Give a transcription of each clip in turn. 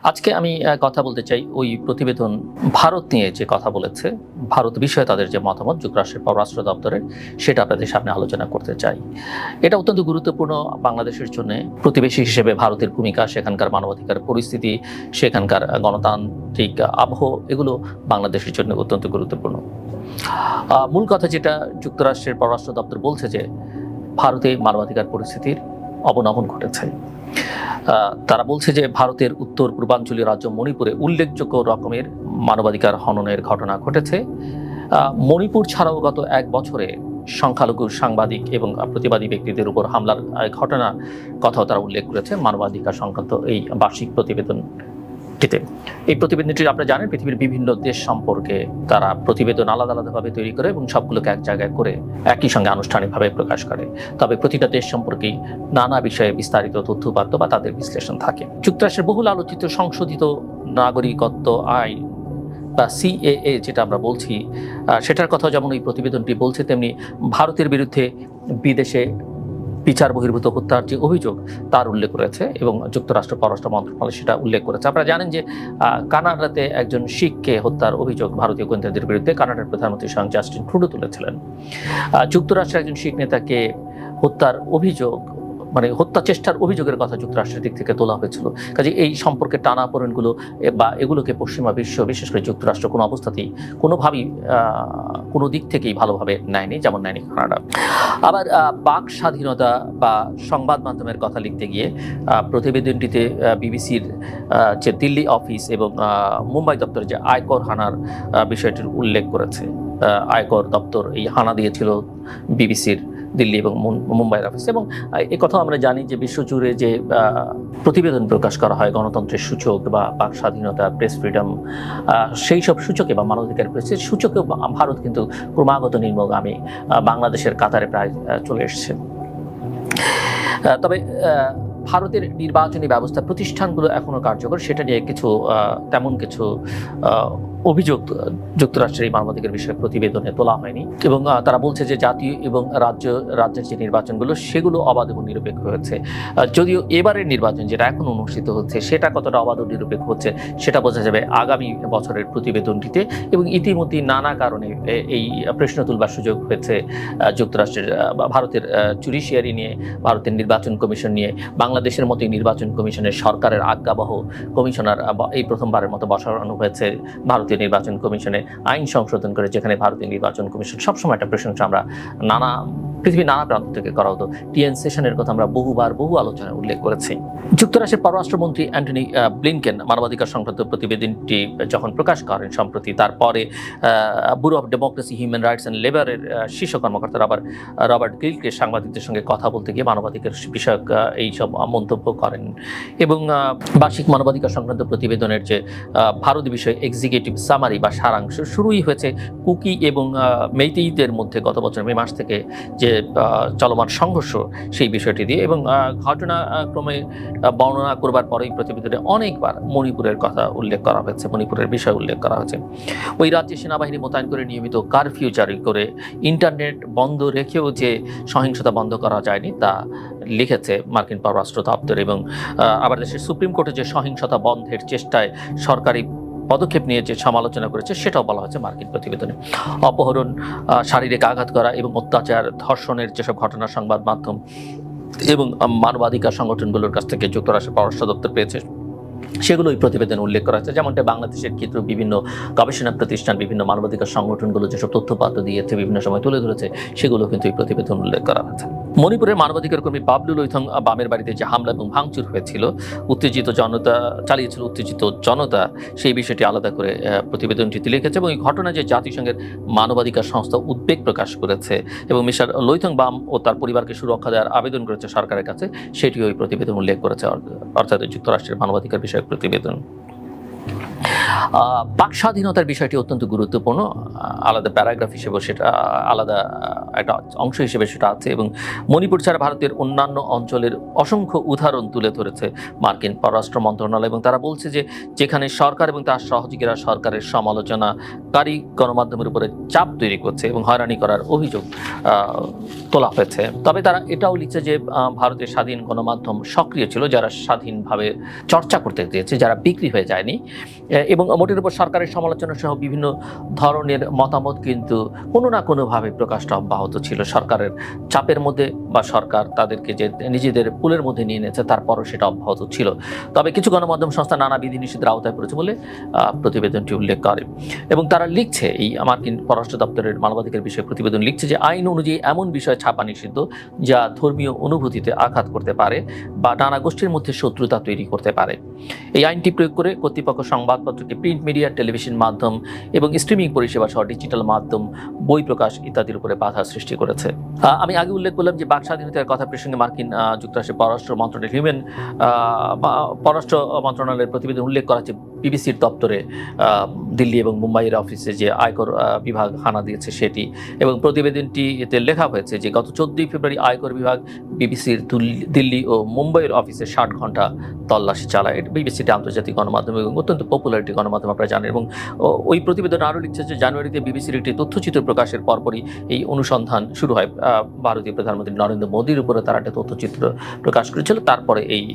আজকে আমি কথা বলতে চাই ওই প্রতিবেদন ভারত নিয়ে যে কথা বলেছে, ভারত বিষয়ে তাদের যে মতামত যুক্তরাষ্ট্রের পররাষ্ট্র দপ্তরের, সেটা আপনাদের সামনে আলোচনা করতে চাই। এটা অত্যন্ত গুরুত্বপূর্ণ বাংলাদেশের জন্য। প্রতিবেশী হিসেবে ভারতের ভূমিকা, সেখানকার মানবাধিকার পরিস্থিতি, সেখানকার গণতান্ত্রিক আবহ, এগুলো বাংলাদেশের জন্য অত্যন্ত গুরুত্বপূর্ণ। মূল কথা যেটা যুক্তরাষ্ট্রের পররাষ্ট্র দপ্তর বলছে যে ভারতে মানবাধিকার পরিস্থিতির অবনমন ঘটেছে। তারা বলছে যে ভারতের উত্তর পূর্বাঞ্চলীয় রাজ্য মণিপুরে উল্লেখযোগ্য রকমের মানবাধিকার হননের ঘটনা ঘটেছে। মণিপুর ছাড়াও গত 1 বছরে সংখ্যালঘু সাংবাদিক এবং প্রতিবাদী ব্যক্তিদের উপর হামলার ঘটনার কথাও তারা উল্লেখ করেছে মানবাধিকার সংক্রান্ত এই বার্ষিক প্রতিবেদনটিতে। এই প্রতিবেদনটি আপনারা জানেন, পৃথিবীর বিভিন্ন দেশ সম্পর্কে তারা প্রতিবেদন আলাদা আলাদাভাবে তৈরি করে এবং সবগুলোকে এক জায়গায় করে একই সঙ্গে আনুষ্ঠানিকভাবে প্রকাশ করে। তবে প্রতিটা দেশ সম্পর্কেই নানা বিষয়ে বিস্তারিত তথ্যপাত্র বা তাদের বিশ্লেষণ থাকে। যুক্তরাষ্ট্রের বহুল আলোচিত সংশোধিত নাগরিকত্ব আইন বা সিএএ যেটা আমরা বলছি, সেটার কথা যেমন এই প্রতিবেদনটি বলছে, তেমনি ভারতের বিরুদ্ধে বিদেশে বিচার বহির্ভূত হত্যার যে অভিযোগ তার উল্লেখ করেছে এবং যুক্তরাষ্ট্র পররাষ্ট্র মন্ত্রণালয় সেটা উল্লেখ করেছে। আপনারা জানেন যে কানাডাতে একজন শিখকে হত্যার অভিযোগ ভারতীয় গোয়েন্দাদের বিরুদ্ধে কানাডার প্রধানমন্ত্রী স্বয়ং জাস্টিন ট্রুডো তুলেছিলেন। যুক্তরাষ্ট্রের একজন শিখ নেতাকে হত্যার অভিযোগ, মানে হত্যা চেষ্টার অভিযোগের কথা যুক্তরাষ্ট্রের দিক থেকে তোলা হয়েছিল। কাজে এই সম্পর্কে টানাপোড়েনগুলো বা এগুলোকে পশ্চিমা বিশ্ব, বিশেষ করে যুক্তরাষ্ট্র, কোনো অবস্থাতেই কোনোভাবেই কোনো দিক থেকেই ভালোভাবে নেয়নি, যেমন নেয়নি কানাডা। আবার বাক স্বাধীনতা বা সংবাদ মাধ্যমের কথা লিখতে গিয়ে প্রতিবেদনটিতে বিবিসির যে দিল্লি অফিস এবং মুম্বাই দপ্তরে যে আয়কর হানার বিষয়টির উল্লেখ করেছে। আয়কর দপ্তর এই হানা দিয়েছিল বিবিসির দিল্লি এবং মুম্বাইয়ের অফিস। এবং কথাও আমরা জানি যে বিশ্বজুড়ে যে প্রতিবেদন প্রকাশ করা হয় গণতন্ত্রের সূচক বা বাক স্বাধীনতা, প্রেস ফ্রিডম, সেই সব সূচকে বা মানবাধিকার প্রেসের সূচকেও ভারত কিন্তু ক্রমাগত নিম্নগামী, বাংলাদেশের কাতারে প্রায় চলে এসছে। তবে ভারতের নির্বাচনী ব্যবস্থা প্রতিষ্ঠানগুলো এখনো কার্যকর, সেটা নিয়ে তেমন কিছু অভিযোগ যুক্তরাষ্ট্রের এই মানবাধিকার বিষয়ে প্রতিবেদনে তোলা হয়নি। এবং তারা বলছে যে জাতীয় এবং রাজ্যের যে নির্বাচনগুলো সেগুলো অবাধ এবং নিরপেক্ষ হয়েছে। যদিও এবারের নির্বাচন যেটা এখন অনুষ্ঠিত হচ্ছে সেটা কতটা অবাধ ও নিরপেক্ষ হচ্ছে সেটা বোঝা যাবে আগামী বছরের প্রতিবেদনটিতে। এবং ইতিমধ্যে নানা কারণে এই প্রশ্ন তুলবার সুযোগ হয়েছে যুক্তরাষ্ট্রের ভারতের জুডিশিয়ারি নিয়ে, ভারতের নির্বাচন কমিশন নিয়ে। বাংলাদেশের মতোই নির্বাচন কমিশনের সরকারের আজ্ঞাবহ কমিশনার এই প্রথমবারের মতো বসানো হয়েছে ভারতীয় নির্বাচন কমিশনে আইন সংশোধন করে, যেখানে ভারতীয় নির্বাচন কমিশন সবসময় একটা প্রশংসা আমরা পৃথিবীর নানা প্রান্ত থেকে করা হতো। টিএন সেশনের কথা আমরা বহু আলোচনায় উল্লেখ করেছি। যুক্তরাষ্ট্রের পররাষ্ট্রমন্ত্রী অ্যান্টনি ব্লিনকেন মানবাধিকার সংক্রান্ত প্রতিবেদনটি যখন প্রকাশ করেন সম্প্রতি, তারপরে bureau of democracy, human rights and লেবারের শীর্ষ কর্মকর্তা রবার্ট গিলকে সাংবাদিকদের সঙ্গে কথা বলতে গিয়ে মানবাধিকার বিষয়ক এইসব মন্তব্য করেন। এবং বার্ষিক মানবাধিকার সংক্রান্ত প্রতিবেদনের যে ভারত বিষয়ে এক্সিকিউটিভ সামারি বা সারাংশ শুরুই হয়েছে কুকি এবং মেইতেইদের মধ্যে গত বছর মে মাস থেকে যে চলমান সংঘর্ষ সেই বিষয়টি দিয়ে। এবং ঘটনাক্রমে বর্ণনা করবার পরেই প্রতিবেদনে অনেকবার মণিপুরের কথা উল্লেখ করা হয়েছে, মণিপুরের বিষয় উল্লেখ করা হয়েছে। ওই রাজ্যে সেনাবাহিনী মোতায়েন করে নিয়মিত কারফিউ জারি করে ইন্টারনেট বন্ধ রেখেও যে সহিংসতা বন্ধ করা যায়নি তা লিখেছে মার্কিন পররাষ্ট্র দপ্তর। এবং আবার দেশের সুপ্রিম কোর্টে যে সহিংসতা বন্ধের চেষ্টায় সরকারি পদক্ষেপ নিয়ে যে সমালোচনা করেছে সেটাও বলা হয়েছে মার্কিন প্রতিবেদনে। অপহরণ, শারীরিক আঘাত করা এবং অত্যাচার, ধর্ষণের যেসব ঘটনা সংবাদ মাধ্যম এবং মানবাধিকার সংগঠনগুলোর কাছ থেকে যুক্তরাষ্ট্রের পররাষ্ট্র দপ্তর পেয়েছে সেগুলো এই প্রতিবেদনে উল্লেখ করা হয়েছে। যেমনটা বাংলাদেশের ক্ষেত্রে বিভিন্ন গবেষণা প্রতিষ্ঠান, বিভিন্ন মানবাধিকার সংগঠনগুলো যেসব তথ্যপাত্র দিয়েছে, বিভিন্ন সময় তুলে ধরেছে, সেগুলো কিন্তু এই প্রতিবেদন উল্লেখ করা হয়েছে। মণিপুরের মানবাধিকার কর্মী বাবলু লুইথং বামের বাড়িতে যে হামলা এবং ভাঙচুর হয়েছিল, উত্তেজিত জনতা, সেই বিষয়টি আলাদা করে প্রতিবেদনটিতে লিখেছে। এবং এই ঘটনা যে জাতিসংঘের মানবাধিকার সংস্থা উদ্বেগ প্রকাশ করেছে এবং মিস্টার লুইথং বাম ও তার পরিবারকে সুরক্ষা দেওয়ার আবেদন করেছে সরকারের কাছে, সেটিও এই প্রতিবেদন উল্লেখ করেছে, অর্থাৎ যুক্তরাষ্ট্রের মানবাধিকার বিষয়ক প্রতিবেদন। বাক স্বাধীনতার বিষয়টি অত্যন্ত গুরুত্বপূর্ণ, আলাদা প্যারাগ্রাফ হিসেবে সেটা আলাদা একটা অংশ হিসেবে সেটা আছে, এবং মণিপুর ছাড়া ভারতের অন্যান্য অঞ্চলের অসংখ্য উদাহরণ তুলে ধরেছে মার্কিন পররাষ্ট্র মন্ত্রণালয়, এবং তারা বলছে যে যেখানে সরকার এবং তার সহযোগীরা সরকারের সমালোচনাকারী গণমাধ্যমের উপরে চাপ তৈরি করছে এবং হয়রানি করার অভিযোগ তোলা হয়েছে। তবে তারা এটাও লিখছে যে ভারতের স্বাধীন গণমাধ্যম সক্রিয় ছিল, যারা স্বাধীনভাবে চর্চা করতে চেয়েছে, যারা বিক্রি হয়ে যায়নি, এবং মোটের উপর সরকারের সমালোচনা সহ বিভিন্ন ধরনের মতামত কিন্তু কোনো না কোনোভাবে প্রকাশটা অব্যাহত ছিল সরকারের চাপের মধ্যে, বা সরকার তাদেরকে যে নিজেদের পুলের মধ্যে নিয়ে নিয়েছে তারপরও সেটা অব্যাহত ছিল। তবে কিছু গণমাধ্যম সংস্থা নানা বিধিনিষেধের আওতায় পড়েছে বলে প্রতিবেদনটি উল্লেখ করে, এবং তারা লিখছে, এই মার্কিন পররাষ্ট্র দপ্তরের মানবাধিকার বিষয়ে প্রতিবেদন লিখছে যে আইন অনুযায়ী এমন বিষয় ছাপা নিষিদ্ধ যা ধর্মীয় অনুভূতিতে আঘাত করতে পারে বা নানা গোষ্ঠীর মধ্যে শত্রুতা তৈরি করতে পারে। এই আইনটি প্রয়োগ করে কর্তৃপক্ষ সংবাদপত্রকে প্রিন্ট মিডিয়া, টেলিভিশন মাধ্যম এবং স্ট্রিমিং পরিষেবা সহ ডিজিটাল মাধ্যম, বই প্রকাশ ইত্যাদির উপরে বাধা সৃষ্টি করেছে। আমি আগে উল্লেখ করলাম যে বাক স্বাধীনতার কথা প্রসঙ্গে মার্কিন যুক্তরাষ্ট্রের পররাষ্ট্র মন্ত্রণালয়ের পররাষ্ট্র মন্ত্রণালয়ের প্রতিবেদন উল্লেখ করা হচ্ছে বিবিসির দপ্তরে দিল্লি এবং মুম্বাইয়ের অফিসে যে আয়কর বিভাগ হানা দিয়েছে সেটি, এবং প্রতিবেদনটিতে লেখা হয়েছে যে গত 14 ফেব্রুয়ারি আয়কর বিভাগ বিবিসির দিল্লি ও মুম্বাইয়ের অফিসে 60 ঘন্টা তল্লাশি চালায়। বিবিসিটি আন্তর্জাতিক গণমাধ্যম এবং অত্যন্ত পপুলার একটি গণমাধ্যম, আপনারা জানেন। এবং ওই প্রতিবেদন আরও লিখছে যে জানুয়ারিতে বিবিসির একটি তথ্যচিত্র প্রকাশের পরপরই এই অনুসন্ধান শুরু হয়। ভারতীয় প্রধানমন্ত্রী নরেন্দ্র মোদীর উপরে তারা একটা তথ্যচিত্র প্রকাশ করেছিল, তারপরে এই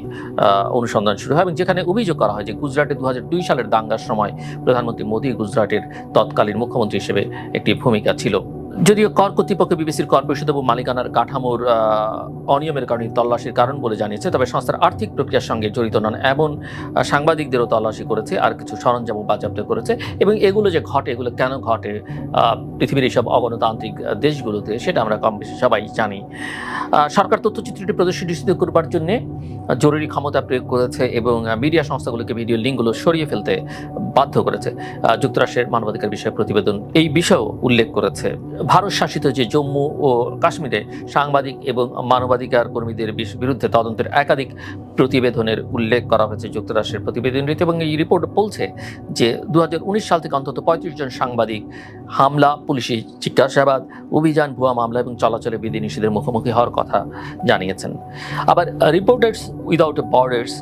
অনুসন্ধান শুরু হয়, এবং যেখানে অভিযোগ করা হয় যে গুজরাটে 2002 সালের দাঙ্গার সময় প্রধানমন্ত্রী মোদী গুজরাটের তৎকালীন মুখ্যমন্ত্রী হিসেবে একটি ভূমিকা ছিল। যদিও কর কর্তৃপক্ষ বিবিসির কর পরিষদ এবং মালিকানার কাঠামোর অনিয়মের কারণে তল্লাশির কারণ বলে জানিয়েছে, তবে সংস্থার আর্থিক প্রক্রিয়ার সঙ্গে জড়িত নন এমন সাংবাদিকদেরও তল্লাশি করেছে, আর কিছু সরঞ্জামও বাজেয়াপ্ত করেছে। এবং এগুলো যে ঘটে, এগুলো কেন ঘটে পৃথিবীর এইসব অগণতান্ত্রিক দেশগুলোতে, সেটা আমরা কম বেশি সবাই জানি। সরকার তথ্যচিত্রটি প্রদর্শন নিশ্চিত করবার জন্য জরুরি ক্ষমতা প্রয়োগ করেছে এবং মিডিয়া সংস্থাগুলোকে ভিডিও লিঙ্কগুলো সরিয়ে ফেলতে বাধ্য করেছে। যুক্তরাষ্ট্রের মানবাধিকার বিষয়ে প্রতিবেদন এই বিষয়েও উল্লেখ করেছে। ভারত শাসিত যে জম্মু ও কাশ্মীরে সাংবাদিক এবং মানবাধিকার কর্মীদের বিরুদ্ধে তদন্তের একাধিক প্রতিবেদনের উল্লেখ করা হয়েছে যুক্তরাষ্ট্রের প্রতিবেদনটিতে, এবং এই রিপোর্ট বলছে যে 2019 সাল থেকে অন্তত 35 জন সাংবাদিক হামলা, পুলিশি জিজ্ঞাসাবাদ, অভিযান, ভুয়া মামলা এবং চলাচলে বিধিনিষেধের মুখোমুখি হওয়ার কথা জানিয়েছেন। আবার রিপোর্টার্স উইদাউট বর্ডার্স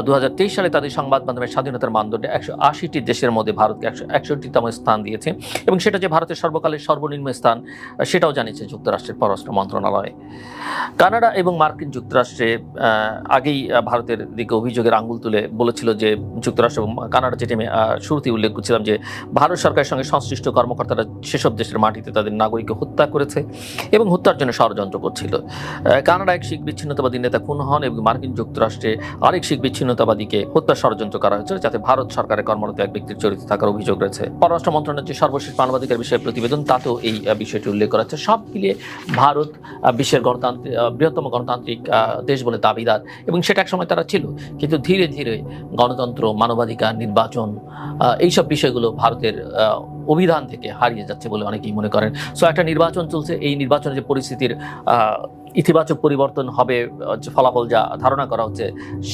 2023 সালে তাদের সংবাদ মাধ্যমের স্বাধীনতার মানদণ্ডে 180টি দেশের মধ্যে ভারতকে 161তম স্থান দিয়েছে, এবং সেটা যে ভারতের সর্বকালের সর্বনিম্ন স্থান সেটাও জানিয়েছে যুক্তরাষ্ট্রের পররাষ্ট্র মন্ত্রণালয়। কানাডা এবং মার্কিন যুক্তরাষ্ট্রে আগেই ভারতের দিকে অভিযোগের আঙুল তুলে বলেছিল যে যুক্তরাষ্ট্র এবং কানাডা, যেটি আমি শুরুতেই উল্লেখ করছিলাম, যে ভারত সরকারের সঙ্গে সংশ্লিষ্ট কর্মকর্তারা সেসব দেশের মাটিতে তাদের নাগরিককে হত্যা করেছে এবং হত্যার জন্য ষড়যন্ত্র করছিল। কানাডা এক শিখ বিচ্ছিন্নতাবাদী নেতা খুন হন, এবং মার্কিন যুক্তরাষ্ট্রে আরেক শিখ বিচ্ছিন্নতাবাদীকে হত্যা ষড়যন্ত্র করা হয়েছিল, যাতে ভারত সরকারের কর্মরত এক ব্যক্তির জড়িত থাকার অভিযোগ রয়েছে। পররাষ্ট্র মন্ত্রণালয়ের যে সর্বশেষ মানবাধিকার বিষয়ে প্রতিবেদন, তাতেও এই বিষয়টি উল্লেখ করা হচ্ছে। সব মিলিয়ে ভারত বিশ্বের বৃহত্তম গণতান্ত্রিক দেশ বলে দাবিদার, এবং সেটা একসময় তারা ছিল, কিন্তু ধীরে ধীরে গণতন্ত্র, মানবাধিকার, নির্বাচন, এইসব বিষয়গুলো ভারতের অভিধান থেকে হারিয়ে যাচ্ছে বলে অনেকেই মনে করেন। সো একটা নির্বাচন চলছে, এই নির্বাচনের যে পরিস্থিতির ইতিবাচক পরিবর্তন হবে, ফলাফল যা ধারণা করা হচ্ছে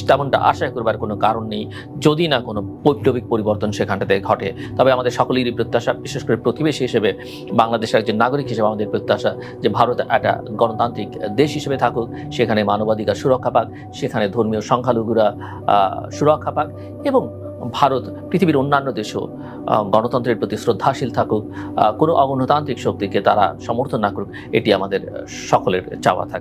তেমনটা আশা করবার কোনো কারণ নেই, যদি না কোনো বৈপ্লবিক পরিবর্তন সেখানটাতে ঘটে। তবে আমাদের সকলেরই প্রত্যাশা, বিশেষ করে প্রতিবেশী হিসেবে বাংলাদেশের একজন নাগরিক হিসেবে আমাদের প্রত্যাশা যে ভারত একটা গণতান্ত্রিক দেশ হিসেবে থাকুক, সেখানে মানবাধিকার সুরক্ষা পাক, সেখানে ধর্মীয় সংখ্যালঘুরা সুরক্ষা পাক, এবং ভারত পৃথিবীর অন্যান্য দেশও গণতন্ত্রের প্রতি শ্রদ্ধাশীল থাকুক, কোনো অগণতান্ত্রিক শক্তিকে তারা সমর্থন না করুক, এটি আমাদের সকলের চাওয়া থাকে।